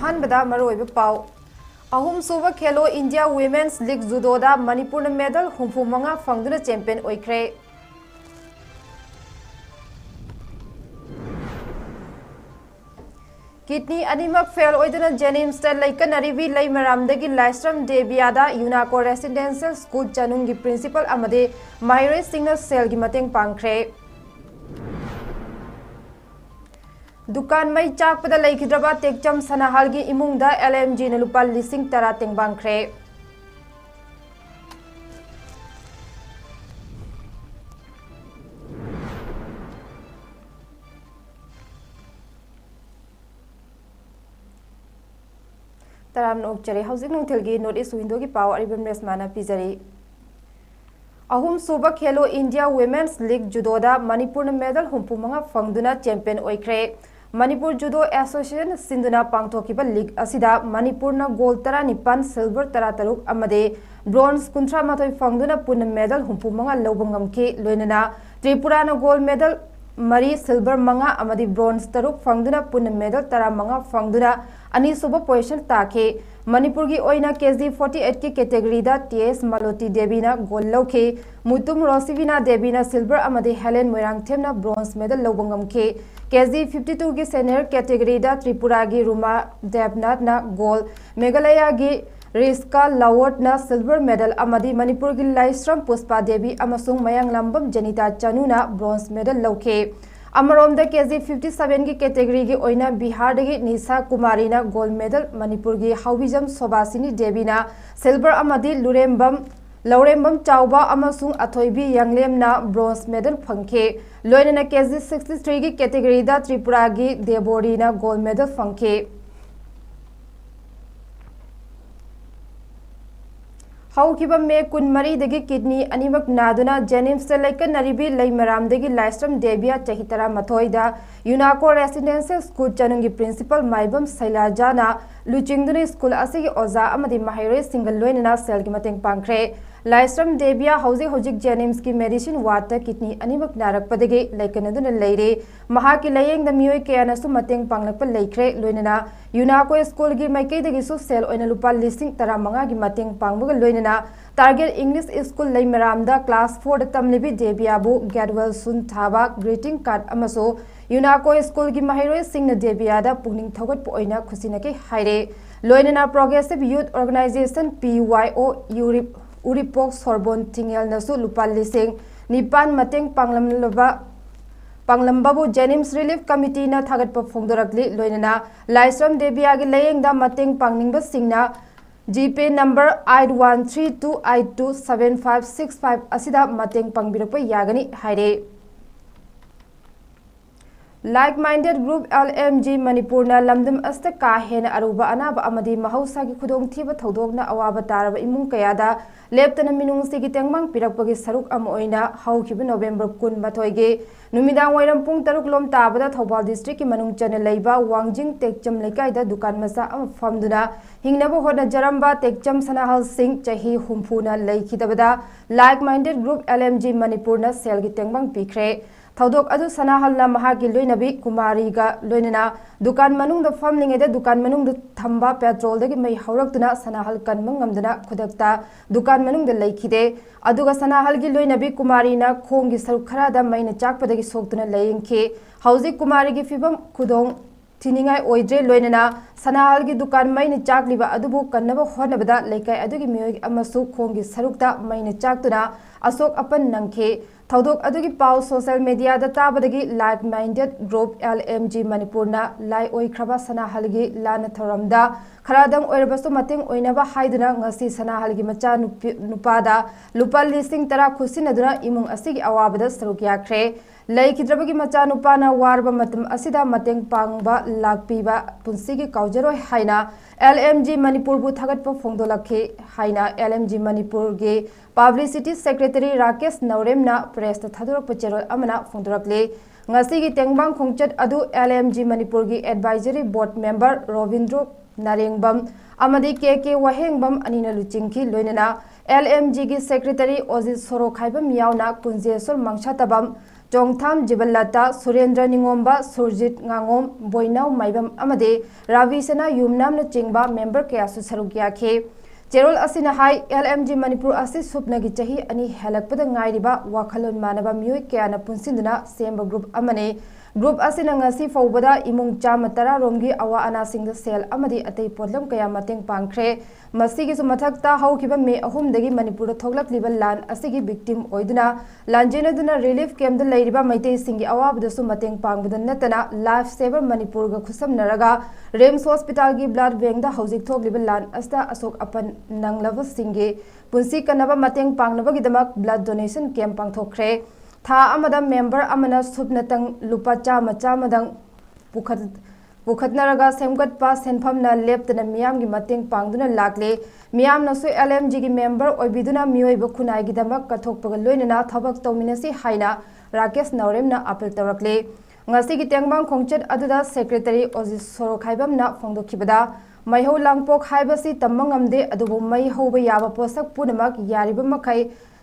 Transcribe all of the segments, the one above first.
अहानबदा मरोइब पाउ अहुम सुबह खेलो इंडिया वुमेन्स लीग जुडोदा मणिपुर मेडल 35 फंगदुना चैंपियन ओइख्रे। किडनी अनिमक फेल ओइदना जेनिम्स ता लैकनरिबी लैमरामदगी लाइस्ट्रम देबियादा यूनाको रेसिडेंशियल स्कूल चनुंगी प्रिंसिपल अमदे माहिरे सिंगल सेल की मतेंग पांख्रे। दुकान मई चाकपदा लैखिद्रबा तेकचम सनाहालगी इमुंगदा LMG न लुपा 10,000 तेंगबांख्रे। तराम नोकचरे हौजिक नोंथेलगी नॉर्थ ईस्ट विंडो की पाव अरिबम रेसमाना पिजरी। अहुम सुबह खेलो इंडिया वुमेन्स लीग जुडोदा मणिपुर मेडल 35 फंगदुना चैंपियन ओइख्रे। मणिपुर जुडो एसोसिएशन सिंधुना पांगथोकिबा लीग असिदा मणिपुर न गोल्ड 19 सिल्वर 13 अमदे ब्रोंज 38 फंगदुना पुन मेडल 35 लौबंगमके लोइनना त्रिपुरा न गोल्ड मेडल 3 सिल्वर 5 अमदि ब्रोंज 3 फंगदुना पुन मेडल 15 फंगदुना अनीसुब पोजिशन ताके। मणिपुर की ओइना केजी 48 की कैटेगरीदा TS मलोटी देवीना गोल्ड लौखे। मुतुम रोसिविना देवीना सिल्वर अमदि हेलेन मोइरांगथेमना ब्रोंज मेडल लौबंगमके। केजी 52 की सीनियर कैटेगरीदा त्रिपुरा की रुमा देवनाथना गोल्ड। मेघालय की रिस्का लावोटना सिल्वर मेडल अमदि मणिपुर की लाइस्ट्रम पुष्पा देवी अमसुंग मयांगलंबम जनिता चनुना ब्रोंज मेडल लौखे। अमरोमदा केजी 57 की कैटेगरी की ओइना बिहार की निशा कुमारी ना गोल्ड मेडल। मणिपुर की हाउबिजम सोबासिनी देवीना सिल्वर अमदि लौरेंबम चाउबा अमसुंग अथोइबी यांगलेमना ब्रोंज मेडल फंखे। लोइनना केजी 63 की कैटेगरीदा त्रिपुरा की देबोरीना गोल्ड मेडल फंखे। हौकिबा मे कुनमरीदगी किडनी अनिमक नादुना जेनिम्स लैकनरिबी लैमरामदगी लाइस्ट्रम देबिया चही 13 यूनाको रेसिडेंशियल स्कूल चनुंगी प्रिंसिपल माइबम शैलाजाना लुचिंगदुनी स्कूल असिगी ओजा अमदि माहिरे सिंगल लोइनना सेल की मतेंग पांख्रे। लाइस्ट्रम देबिया हौजिक जेनिम्स की मेडिसिन वार्ड किडनी अनिमक नारकपदगी लैकनदुना लैरे। महाकी लयेंगदा मियोय कयानासु मतेंग पांगलकप लैख्रे। लोइनना यूनाको स्कूल की माइकैदगिसु सेल ओइना लुपा 15 की मतेंग पांगबगा लोइनना टारगेट इंग्लिश स्कूल लैमरामदा क्लास 4 तमलिबी देबियाबु गेटवेल सुन थाबा ग्रीटिंग कार्ड अमसो यूनाको स्कूल की माहिरोय सिंह देबियादा पुनिंग थगत ओइना खुसिनके हाइरे। लोइनना progressive youth organisation PYO Uripok Sorbon Thingel नसु लुपा 9,000 मतेंग पांगलंबाबु जेनिम्स रिलीफ कमिटी ना थागत फोंदोरकली। लोइनना लाइस्ट्रम देबिया की लयेंगदा मतेंग पांगनिंगबा सिंगना जीपे नंबर 8132827565 असिदा मतेंग पांगबिरप यागनी हाइरे। Like minded group LMG Manipur ना लमदम अस्ते का हेना अरुबा अनाबा अमदि महौसा की खुदोंग थीबा थौदोगना अवाबा तारबा इमुंग कयादा लेप्तना मिनुंग सिगी तेंगमांग पिरकपगी सरुक अम ओइना हौखिबा नोवेम्बर 12 गे नुमिदांग वैरम पुंग 3 लोम ताबदा थौबाल डिस्ट्रिक्ट की मनुंग चने लैबा वांगजिंग तेकचम लेकाइदा दुकान मसा अम फमदुना हिंगनबो होना जरम्बा तेकचम सनाहल सिंह चही 50 लैखिदबदा like minded group LMG Manipur ना सेल की तेंगमांग पिख्रे। थौदोक अदु सनाहलना महाकी लोइनबी कुमारीगा लोइनना दुकान मनुंग फमलिंगेदा दुकान मनुंग थंबा पेट्रोल दगी मई हौरक्तुना सनाहल कनमंगमदना खुदकता दुकान मनुंग लैखिदे। अदुगा सनाहल की लोइनबी कुमारीना खोंगी सरुक खरादा मईना चाकपदगी सोक्तुना लयिंखे। हौजिक कुमारी की फिबम खुदोंग थिनिंगाई ओइद्रे। लोइनना सनाहल की दुकान मईना चाकलिबा अदुबु कन्नबा होनबदा लेकाय अदुगी मियोय अमसु खोंगी सरुकता मईना चाकतुना अशोक अपन नंखे। थौदोक अदुगी पाव सोशल मीडिया दा ताबदगी like minded group LMG Manipur ना लाई ओइख्रबा सनाहलगी लाना थौरमदा खरादंग ओइरबसु मतेंग ओइनबा हाइदुना ngasi सनाहलगी मचा नुपादा लुपा 10,000 खुसिनदुना इमुंग असिगी अवाबदा सरुक याख्रे। लैखिद्रबगी मचा नुपाना वारबा मतम असिदा मतेंग पांगबा लाकपीबा पुंसिगी काउजरोय हाइना LMG मणिपुर बु थागतपा फोंदोलखे हाइना LMG मणिपुर गे पब्लिसिटी सेक्रेटरी राकेश नौरेमना प्रेस थादोरक पचेरोल अमना फोंदोरकले। ngasi तेंगबांग खोंचत अदु LMG मणिपुर की advisory board member Rabindra Narengbam अमदी के वहेंगबम अनिना लुचिंगकी। लोइनना LMG की सेक्रेटरी ओजित सोरो खाइबम यावना कुंजेसोर मंगछातबम Chongtham Jibalata, Surendra Ningomba, Surjit Ngangom, Boinau Maibam Amade, Ravisana Yumnam Chingba, member Kayasu Sarugyake. Cherol Asina Hai, LMG Manipur Assis Supnagi Chahi, Ani Halakpada Ngairiba, Wakalun Manaba Mui Kiana Punsindana, Semba Group Amane. Group asina ngasi fawbada imung chama tara romgi awa ana singda sel amadi atei podlam kaya mateng pangkhre masigi su mathakta haukiba me ahum dagi manipur thoglak libal lan asigi victim oiduna lanjena duna relief camp da leiriba maitei singi awabda su mateng pangbada natana life saver manipur ga khusam naraga rems hospital gi blood bank da haujik thok libal lan asta asok apan nanglava singi punsi kanaba mateng pangnaba gidamak blood donation camp pangthokre Tha amada member amana subnatang lupa chama chamadang pukhatnaraga semgat pa senphamna leptana miyam gi mateng pangduna lakle miyam na su LMG gi member oibiduna miyoi ba khunai gi damak kathokpaga loinana thabak tawminasi haina Rakesh Nauremna apel tarakle ngasi gi tengbang khongchet aduda secretary Ozis Sorokhaibam na phongdokhibada maiho langpok haibasi tamangamde adubu mai hoba yaba posak punamak yariba makai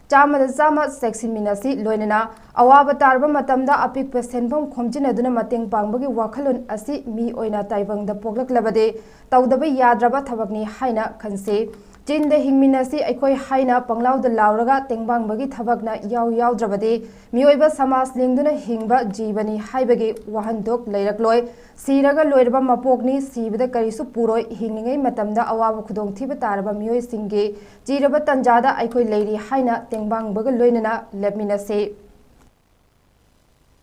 Chama section minasi loinana awaba tarba matamda apik senbam khomjinaduna mateng pangbagi wakhalun asi mi oina taibangda poglak labade tawdaba yadraba thabakni haina khanse Chinda hingminasi aikoi haina panglauda lauraga tengbang thabakna yaudrabade mioiba samas lingduna hingba jibani haibagi wahandok leirakloi siraga loiraba mapokni sibada karisu puroi hingingai matamda awaba khudong thiba taraba mioi singge jiraba tanjada aikoi leiri haina tengbang loinana lepminase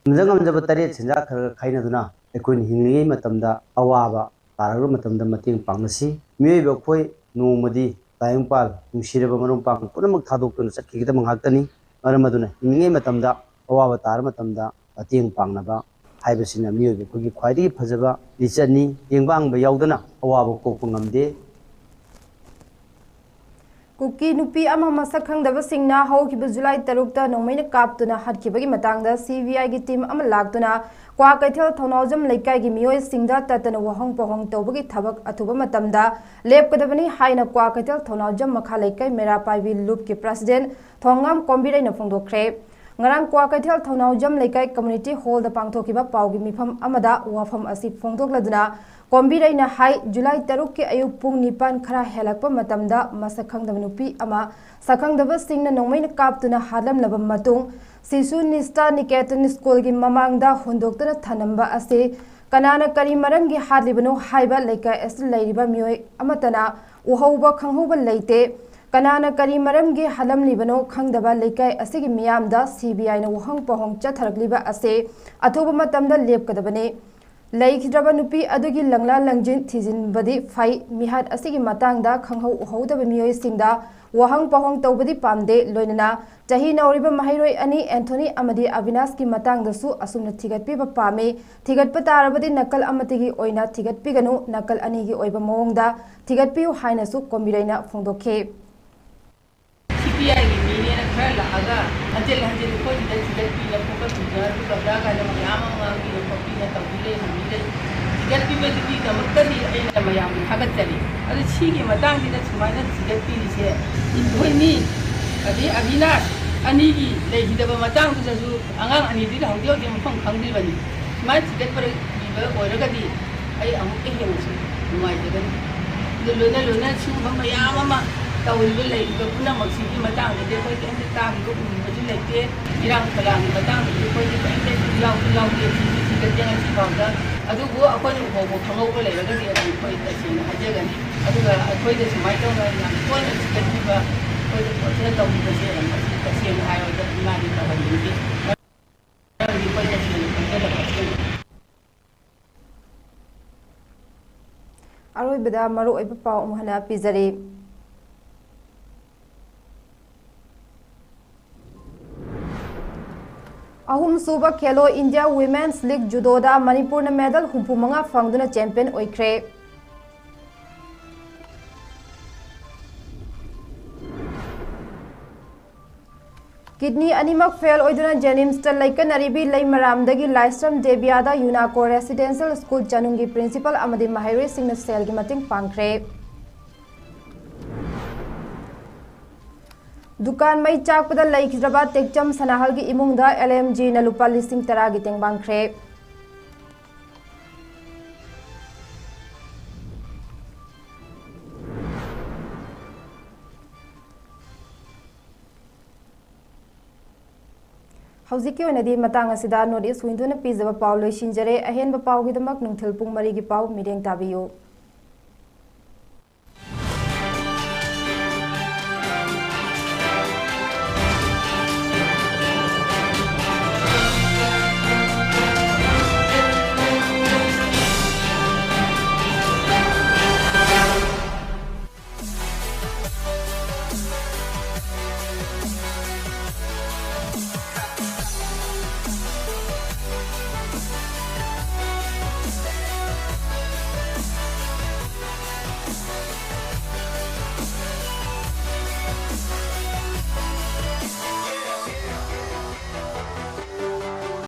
Mjangam jaba tare chinja khar khaina duna aikoi hingingai matamda awaba taraga matamda mating pangnasi mioiba khoi nomadi Tayangpal, Musiraba Marumpang, Punamak Tadokun, Sakita Mangatani, Aramaduna, Inge Matamda, Awavatar Matamda, a Ting Pangnaba, Hibasina Mu, Kuki Quadi Pazava, Lisani, Yingbang Yaudana, Awava Kokungamde. Kuki Nupi Ama Masakang the Singna, Hokiba July Tarukta, no main captuna, Hadkibagi Matanga, CVI team Amalagtuna, Quakatel Tonozum Lake Gimio, Singda Tatan Wahong Pohong Tobagi Tabak Atuba Matamda, Lep Kadavani, Haina Quakatel Tonojum Makaleke, Merapai Loop Ki President, Tongam Combina in a Fondo Crepe. Ngarang Quakatel Tonojum Lake Community Hall the Pangtokiba Paugi Mipam Amada, Wafam Asip Fondo Laduna. Kombira ina hai July Taruk ke ayuk pung nipan khara helakpa matamda masakang da nupi ama sakang da singna nongmai kaptuna halam labam matung sisu nista niketan school gi mamangda hundoktana thanamba ase kanana kari maram gi hadlibano haiba leka es leiriba mioi amatana uhauba khanghoba leite kanana kari maram gi halam libano khangdaba leka asigi miyamda CBI na wahang pohong chathargliba ase athoba matamda lepkadabane Laikidraba nupi adugi langla langjin thizin badi fai mihat asigi matangda khangho uhodaba miyoi singda wahang pahong tawbadi pamde loinana chahi nauriba mahiroi ani Anthony amadi Avinash ki matangda su asumna thigatpiba pame thigatpa tarabadi nakal amatigi oina thigatpiganu nakal anigi oiba mawongda thigatpiu haina su kombiraina phongdokhe CPI gi mini na khara la aga hanjel ko da thigatpi la ko tuja tu kabda ga da mayam ngi ko pi na tawile hamile thigatpi me di da muttadi aina mayam hagat chali adu chigi matang di da sumaina thigatpi ni se indhoini adi Avinash ani gi le hidaba matang du su angang ani di da haudio di mphang khangdi bani mai thigat par bi ba oiraga di ai amuk ke hemu numai da du lona chu mayam ama tawilba leiba punamaki gi matangda de khoi kente taam ko baju leite irang palang matangda de khoi kente law de chi ga jang chi bawda adu go akon ho ho thangau ko leiba ga de khoi ta chi na haje ga ni adu ga khoi de smai to ga na ko na chi ga ba khoi de ko na taw de se na ta chi na ayo da ma ni ta ba ni ni khoi ta chi na ta ba chi Aroi beda maru oiba pau mohana pizari Ahum Suba Khelo India Women's League Judo da Manipur na medal humpumanga fangduna champion oikre Kidney animak fail oiduna Jennings ta laikan aribi lai maramdagi Lystrom Debiada Unaco Residential School chanungi principal amadi Mahiri Singh sel gi mating pangkre दुकान मई चाकपदा लेखिद्रबा तेक्चम सनाहल की इमुंगदा LMG ना लुपा 10,10 की तेंगबांख्रे हौजिकी ओइनदी Matang असिदा north east विंडोना पीजबा पाउ लोइसिनजरे अहेनबा पाउगिदमक नुंथल पुंग 3 की पाउ मिरेंग ताबियो।